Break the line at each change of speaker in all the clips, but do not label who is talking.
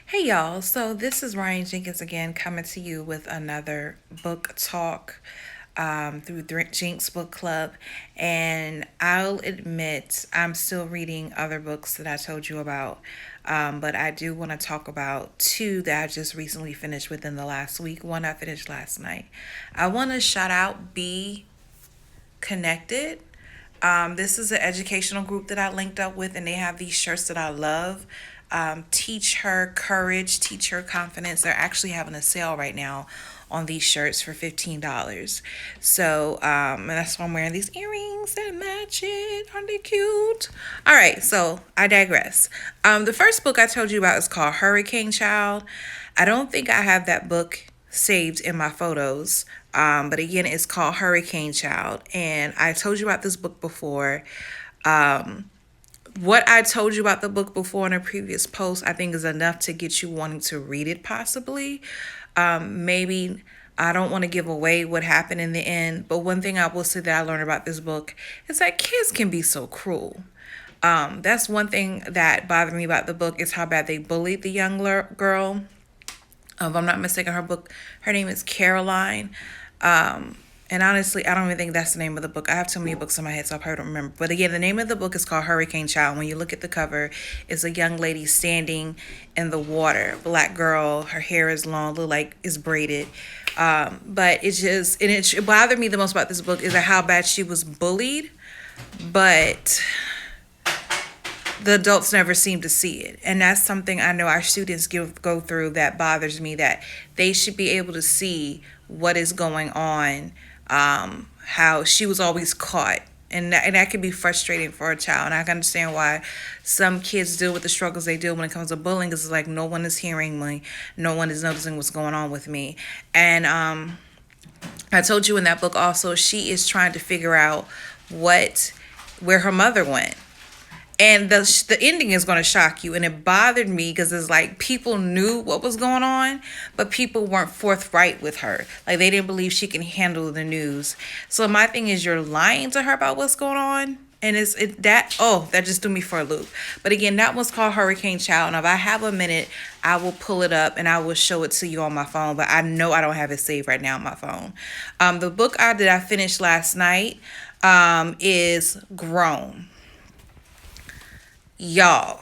Hey y'all, so this is Ryan Jenkins again coming to you with another book talk through Jinx Book Club. And I'll admit, I'm still reading other books that I told you about, but I do want to talk about two that I just recently finished within the last week. One I finished last night. I want to shout out Be Connected. This is an educational group that I linked up with, and they have these shirts that I love. Teach her courage, teach her confidence. They're actually having a sale right now on these shirts for $15. So, and that's why I'm wearing these earrings that match it. Aren't they cute? All right, so I digress. The first book I told you about is called Hurricane Child. I don't think I have that book saved in my photos. But again, it's called Hurricane Child. And I told you about this book before. What I told you about the book before in a previous post, I think is enough to get you wanting to read it possibly. Maybe I don't want to give away what happened in the end, but one thing I will say that I learned about this book is that kids can be so cruel. That's one thing that bothered me about the book is how bad they bullied the young girl. If I'm not mistaken, her name is Caroline. And honestly, I don't even think that's the name of the book. I have too many books in my head, so I probably don't remember. But again, the name of the book is called Hurricane Child. When you look at the cover, it's a young lady standing in the water. Black girl, her hair is long, look like it's braided. But it bothered me the most about this book is that how bad she was bullied, but the adults never seem to see it. And that's something I know our students go through that bothers me, that they should be able to see what is going on, how she was always caught. And that can be frustrating for a child. And I can understand why some kids deal with the struggles they deal when it comes to bullying. It's like no one is hearing me. No one is noticing what's going on with me. And I told you in that book also, she is trying to figure out where her mother went. And the ending is going to shock you. And it bothered me because it's like people knew what was going on, but people weren't forthright with her. Like they didn't believe she can handle the news. So my thing is, you're lying to her about what's going on. And that just threw me for a loop. But again, that one's called Hurricane Child. And if I have a minute, I will pull it up and I will show it to you on my phone. But I know I don't have it saved right now on my phone. The book I finished last night is Grown. Y'all,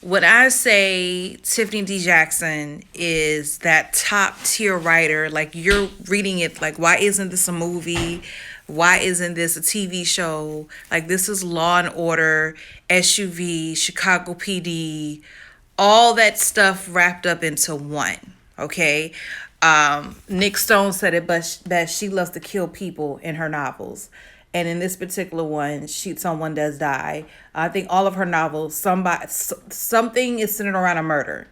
when I say Tiffany D. Jackson is that top tier writer, like you're reading it like, why isn't this a movie? Why isn't this a TV show? Like this is Law and Order, SUV, Chicago PD, all that stuff wrapped up into one. Okay. Nick Stone said it that she loves to kill people in her novels. And in this particular one, someone does die. I think all of her novels, something is centered around a murder,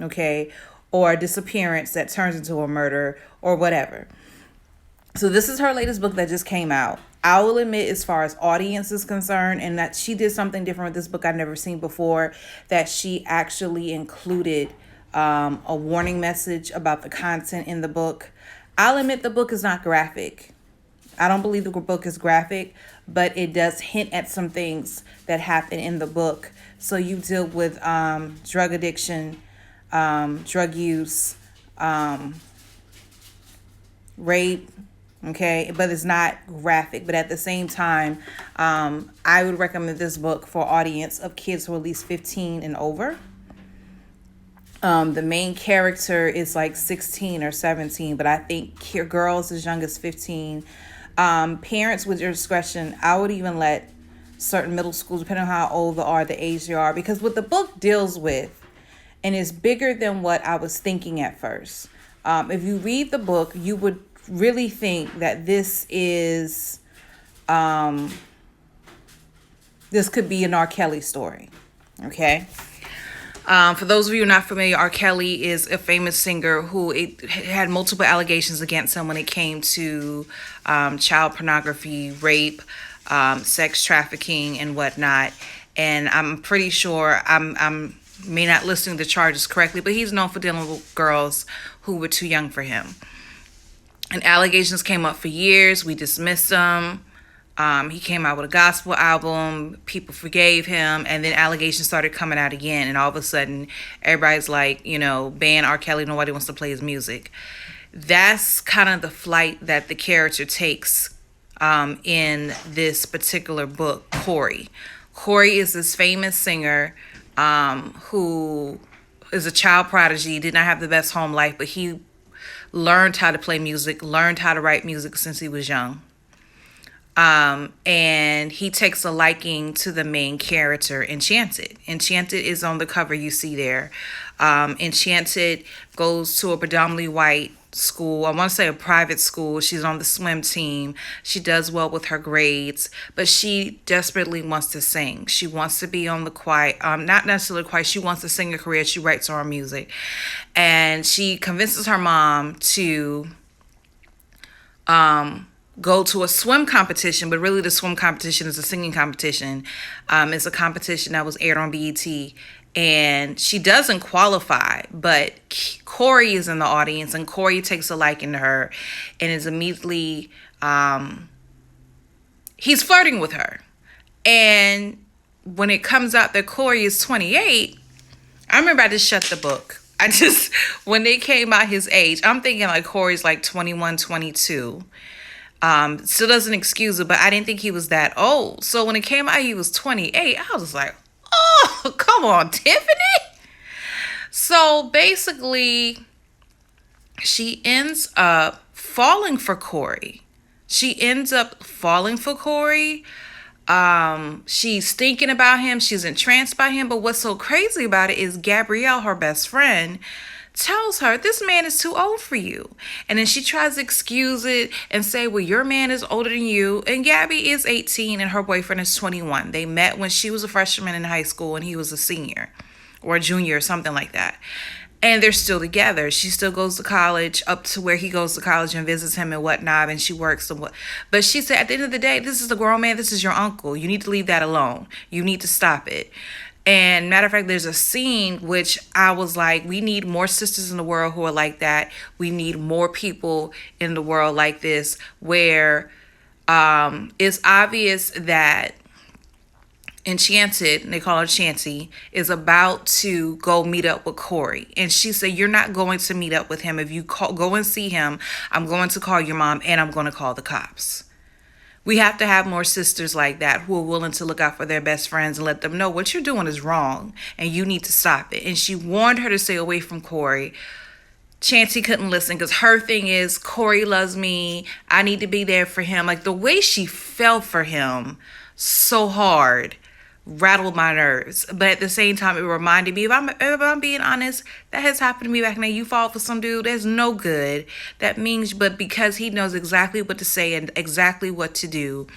okay, or a disappearance that turns into a murder or whatever. So this is her latest book that just came out. I will admit, as far as audience is concerned, and that she did something different with this book I've never seen before, that she actually included a warning message about the content in the book. I'll admit the book is not graphic. I don't believe the book is graphic, but it does hint at some things that happen in the book. So you deal with drug addiction, drug use, rape, okay? But it's not graphic. But at the same time, I would recommend this book for audience of kids who are at least 15 and over. The main character is like 16 or 17, but I think girls as young as 15. Parents, with your discretion, I would even let certain middle schools, depending on how old they are, the age they are, because what the book deals with, and is bigger than what I was thinking at first. If you read the book, you would really think that this could be an R. Kelly story. Okay. For those of you who are not familiar, R. Kelly is a famous singer who had multiple allegations against him when it came to child pornography, rape, sex trafficking, and whatnot. And I'm pretty sure I'm may not listing the charges correctly, but he's known for dealing with girls who were too young for him. And allegations came up for years. We dismissed them. He came out with a gospel album. People forgave him, and then allegations started coming out again. And all of a sudden, everybody's like, ban R. Kelly. Nobody wants to play his music. That's kind of the flight that the character takes in this particular book, Corey. Corey is this famous singer who is a child prodigy, did not have the best home life, but he learned how to play music, learned how to write music since he was young. And he takes a liking to the main character, Enchanted. Enchanted is on the cover you see there. Enchanted goes to a predominantly white school. I want to say a private school. She's on the swim team. She does well with her grades, but she desperately wants to sing. She wants to be on the choir, not necessarily choir. She wants to sing a career. She writes her own music, and she convinces her mom to go to a swim competition, but really the swim competition is a singing competition. It's a competition that was aired on BET, and she doesn't qualify, but Corey is in the audience, and Corey takes a liking to her and is immediately, he's flirting with her. And when it comes out that Corey is 28, I remember I just shut the book. When they came out his age, I'm thinking like Corey's like 21, 22. Still doesn't excuse it, but I didn't think he was that old. So when it came out he was 28, I was just like, oh, come on, Tiffany. So basically, she ends up falling for Corey. She's thinking about him. She's entranced by him. But what's so crazy about it is Gabrielle, her best friend, tells her, this man is too old for you. And then she tries to excuse it and say, well, your man is older than you. And Gabby is 18 and her boyfriend is 21. They met when she was a freshman in high school and he was a senior or a junior or something like that. And they're still together. She still goes to college, up to where he goes to college and visits him and whatnot, and she works. But she said, at the end of the day, this is a grown man. This is your uncle. You need to leave that alone. You need to stop it. And matter of fact, there's a scene which I was like, we need more sisters in the world who are like that. We need more people in the world like this, where it's obvious that Enchanted, and they call her Chanty, is about to go meet up with Corey. And she said, you're not going to meet up with him. If you go and see him, I'm going to call your mom and I'm going to call the cops. We have to have more sisters like that who are willing to look out for their best friends and let them know what you're doing is wrong and you need to stop it. And she warned her to stay away from Corey. Chancy couldn't listen because her thing is, Corey loves me. I need to be there for him. Like the way she fell for him so hard rattled my nerves. But at the same time, it reminded me, if I'm being honest, that has happened to me back in the day. You fall for some dude, that's no good. That means, but because he knows exactly what to say and exactly what to do.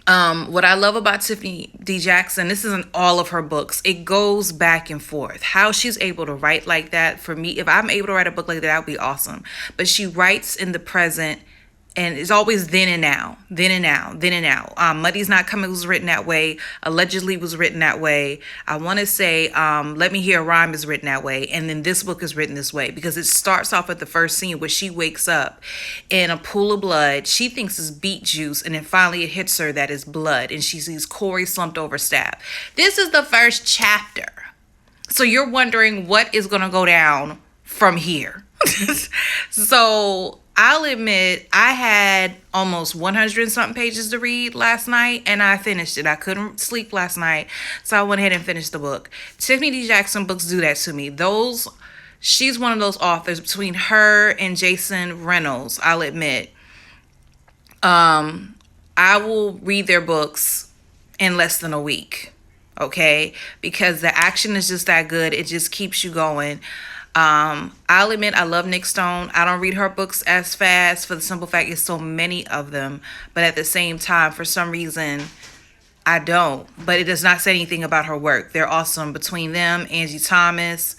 What I love about Tiffany D. Jackson, this isn't all of her books. It goes back and forth. How she's able to write like that, for me, if I'm able to write a book like that would be awesome. But she writes in the present, and it's always then and now, then and now, then and now. Muddy's Not Coming was written that way. Allegedly was written that way. I want to say Let Me Hear a Rhyme is written that way. And then this book is written this way because it starts off at the first scene where she wakes up in a pool of blood. She thinks it's beet juice, and then finally it hits her that it's blood. And she sees Corey slumped over stabbed. This is the first chapter. So you're wondering what is going to go down from here. So I'll admit I had almost 100 and something pages to read last night, and I finished it. I couldn't sleep last night, so I went ahead and finished the book. Tiffany D. Jackson books do that to me. She's one of those authors. Between her and Jason Reynolds, I'll admit, I will read their books in less than a week, okay? Because the action is just that good. It just keeps you going. I'll admit I love Nick Stone. I don't read her books as fast for the simple fact there's so many of them. But at the same time, for some reason, I don't. But it does not say anything about her work. They're awesome. Between them, Angie Thomas.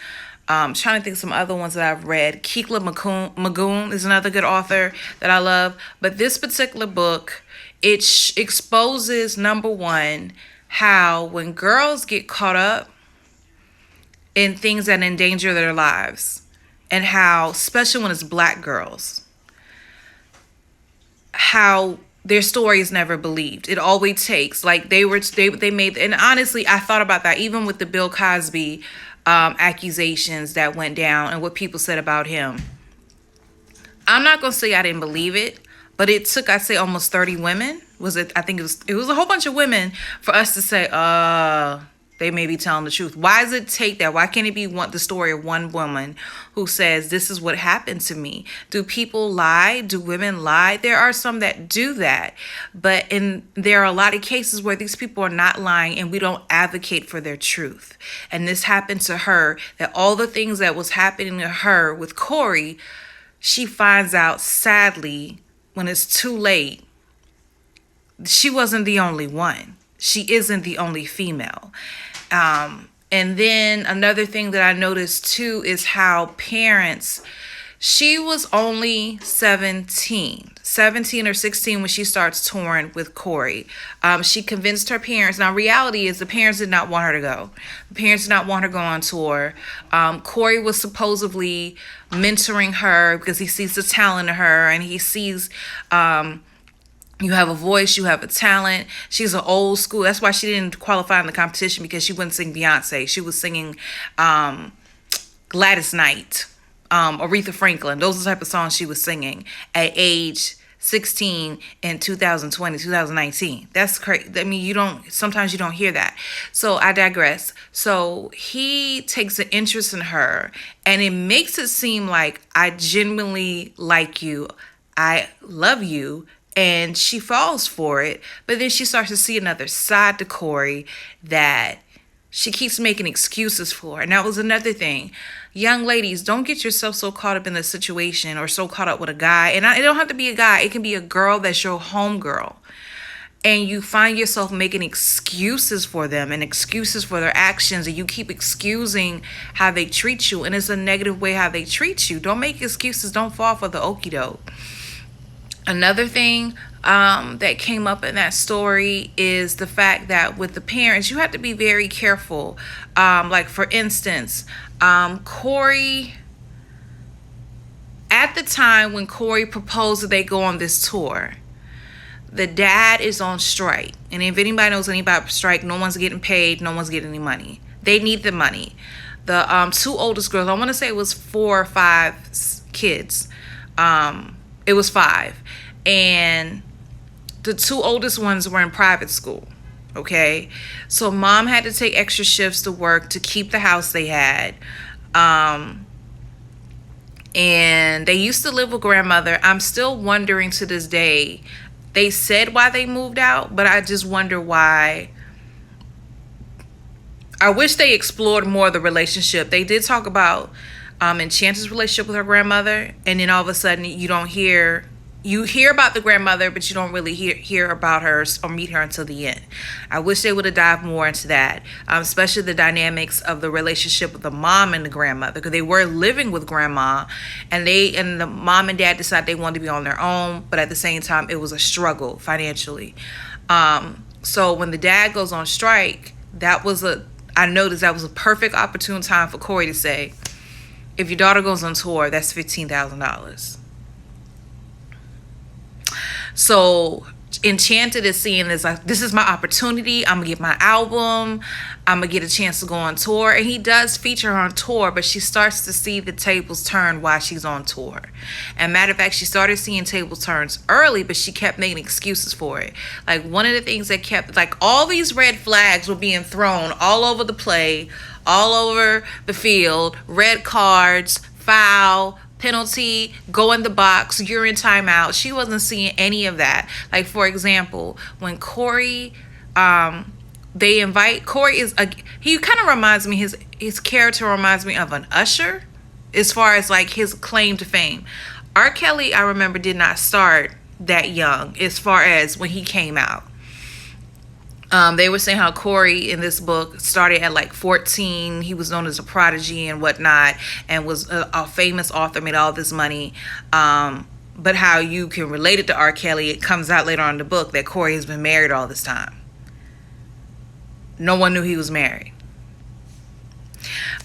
I'm trying to think of some other ones that I've read. Keekla Magoon is another good author that I love. But this particular book, it exposes, number one, how when girls get caught up in things that endanger their lives, and how, especially when it's black girls, how their story is never believed. It always takes, like, they made, and honestly, I thought about that even with the Bill Cosby accusations that went down and what people said about him. I'm not gonna say I didn't believe it, but it took, I'd say, almost 30 women. Was it? I think it was a whole bunch of women for us to say, they may be telling the truth. Why does it take that? Why can't it be the story of one woman who says, this is what happened to me? Do people lie? Do women lie? There are some that do that. But there are a lot of cases where these people are not lying and we don't advocate for their truth. And this happened to her, that all the things that was happening to her with Corey, she finds out, sadly, when it's too late. She wasn't the only one. She isn't the only female. And then another thing that I noticed too is how parents, she was only 17 or 16 when she starts touring with Corey. She convinced her parents. Now, reality is the parents did not want her to go. The parents did not want her to go on tour. Corey was supposedly mentoring her because he sees the talent in her, and he sees, you have a voice, you have a talent. She's an old school. That's why she didn't qualify in the competition, because she wouldn't sing Beyonce. She was singing Gladys Knight, Aretha Franklin. Those are the type of songs she was singing at age 16 in 2020, 2019. That's crazy. I mean, sometimes you don't hear that. So I digress. So he takes an interest in her, and it makes it seem like, I genuinely like you. I love you. And she falls for it. But then she starts to see another side to Corey that she keeps making excuses for. And that was another thing. Young ladies, don't get yourself so caught up in the situation or so caught up with a guy. And it don't have to be a guy. It can be a girl that's your homegirl. And you find yourself making excuses for them and excuses for their actions. And you keep excusing how they treat you. And it's a negative way how they treat you. Don't make excuses. Don't fall for the okie doke. Another thing that came up in that story is the fact that with the parents, you have to be very careful. Like, for instance, Corey, at the time when Corey proposed that they go on this tour, the dad is on strike. And if anybody knows anything about strike, no one's getting paid, no one's getting any money. They need the money. The two oldest girls, I want to say it was 4 or 5 kids. It was 5. And the 2 oldest ones were in private school. Okay. So mom had to take extra shifts to work to keep the house they had. And they used to live with grandmother. I'm still wondering to this day. They said why they moved out, but I just wonder why. I wish they explored more of the relationship. They did talk about Enchanted's relationship with her grandmother, and then all of a sudden you hear about the grandmother, but you don't really hear about her or meet her until the end. I wish they would have dived more into that, especially the dynamics of the relationship with the mom and the grandmother, because they were living with grandma, and the mom and dad decided they wanted to be on their own, but at the same time, it was a struggle financially. So when the dad goes on strike, I noticed that was a perfect opportune time for Corey to say, if your daughter goes on tour, that's $15,000. So Enchanted is seeing this like, this is my opportunity. I'm gonna get my album. I'm gonna get a chance to go on tour. And he does feature her on tour, but she starts to see the tables turn while she's on tour. And matter of fact, she started seeing tables turns early, but she kept making excuses for it. Like, one of the things that kept, like, all these red flags were being thrown all over the play, all over the field, red cards, foul, penalty, go in the box, you're in timeout. She wasn't seeing any of that. Like, for example, when Corey, they invite, Corey he kind of reminds me, his character reminds me of an Usher as far as like his claim to fame. R. Kelly, I remember, did not start that young as far as when he came out. They were saying how Corey in this book started at like 14. He was known as a prodigy and whatnot, and was a famous author, made all this money. But how you can relate it to R. Kelly, it comes out later on in the book that Corey has been married all this time. No one knew he was married.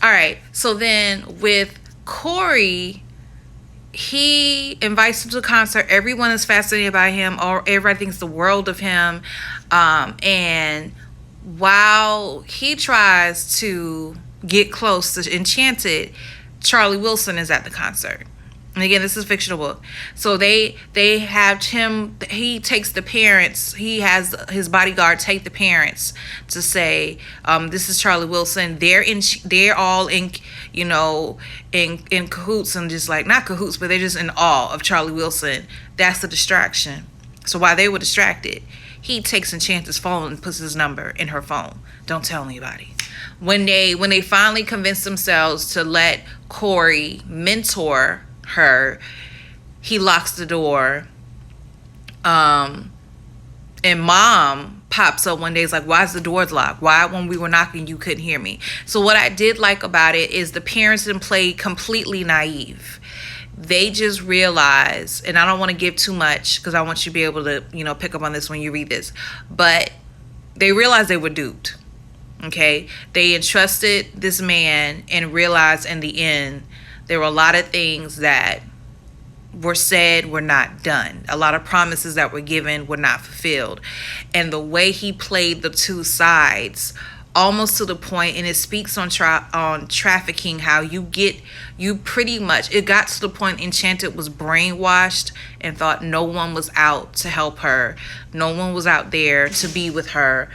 All right. So then with Corey, he invites him to the concert. Everyone is fascinated by him, or everybody thinks the world of him. And while he tries to get close to Enchanted, Charlie Wilson is at the concert. And again, this is a fictional book. So they have him, he takes the parents, he has his bodyguard take the parents to say, this is Charlie Wilson. They're all in, you know, in cahoots, and just like, not cahoots, but they're just in awe of Charlie Wilson. That's the distraction. So while they were distracted, he takes Enchanted's phone and puts his number in her phone. Don't tell anybody. When they finally convince themselves to let Corey mentor her, he locks the door. And Mom pops up one day, is like, why is the doors locked? Why, when we were knocking, you couldn't hear me? So what I did like about it is the parents didn't play completely naive. They just realized, and I don't want to give too much because I want you to be able to, you know, pick up on this when you read this, but they realized they were duped. Okay, they entrusted this man and realized in the end there were a lot of things that were said were not done. A lot of promises that were given were not fulfilled. And the way he played the two sides, almost to the point, and it speaks on trafficking, how you pretty much, it got to the point Enchanted was brainwashed and thought no one was out to help her. No one was out there to be with her.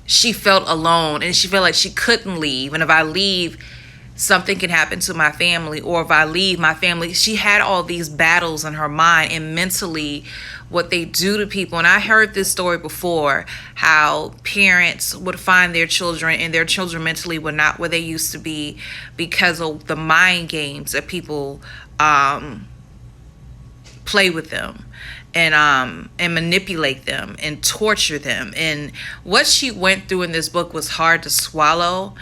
She felt alone, and she felt like she couldn't leave. And if I leave, something can happen to my family, or if I leave my family, she had all these battles in her mind and mentally what they do to people. And I heard this story before, how parents would find their children and their children mentally were not where they used to be because of the mind games that people play with them and manipulate them and torture them. And what she went through in this book was hard to swallow.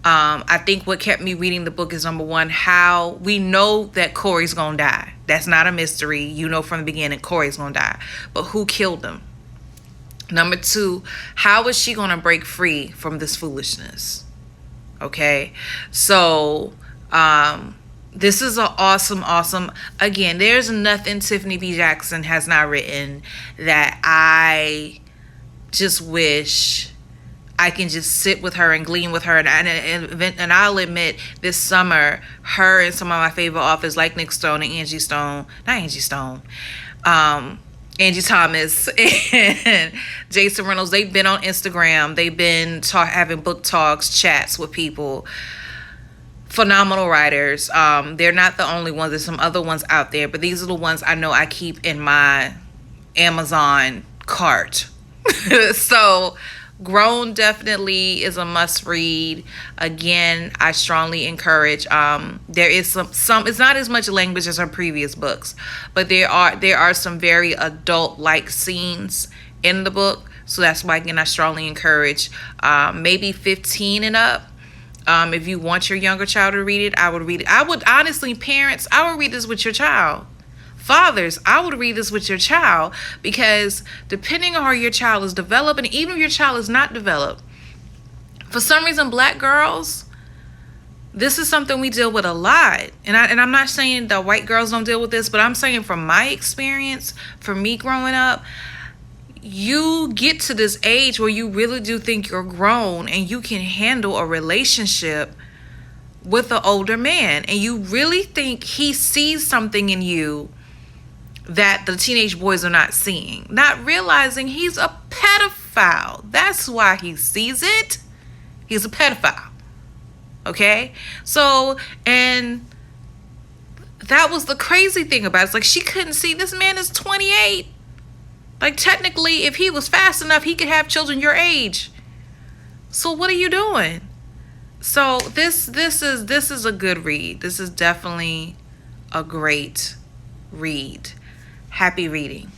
I think what kept me reading the book is, number one, how we know that Corey's gonna die. That's not a mystery. You know from the beginning Corey's gonna die. But who killed him? Number two, how is she gonna break free from this foolishness? Okay, so this is an awesome. Again, there's nothing Tiffany B. Jackson has not written that I just wish I can just sit with her and glean with her. And I'll admit, this summer, her and some of my favorite authors like Nick Stone and Angie Thomas and Jason Reynolds, they've been on Instagram. They've been having book talks, chats with people. Phenomenal writers. They're not the only ones. There's some other ones out there, but these are the ones I know I keep in my Amazon cart. So Grown definitely is a must read. Again, I strongly encourage. There is some. It's not as much language as her previous books, but there are some very adult-like scenes in the book. So that's why, again, I strongly encourage maybe 15 and up. If you want your younger child to read it, I would read it. I would honestly, parents, I would read this with your child. Fathers, I would read this with your child, because depending on how your child is developed, and even if your child is not developed, for some reason, Black girls, this is something we deal with a lot. And I'm not saying that white girls don't deal with this, but I'm saying from my experience, for me growing up, you get to this age where you really do think you're grown and you can handle a relationship with an older man, and you really think he sees something in you that the teenage boys are not seeing, not realizing he's a pedophile. That's why he sees it. He's a pedophile. Okay? So, and that was the crazy thing about it. It's like, she couldn't see, this man is 28. Like, technically, if he was fast enough, he could have children your age. So what are you doing? So this is a good read. This is definitely a great read. Happy reading.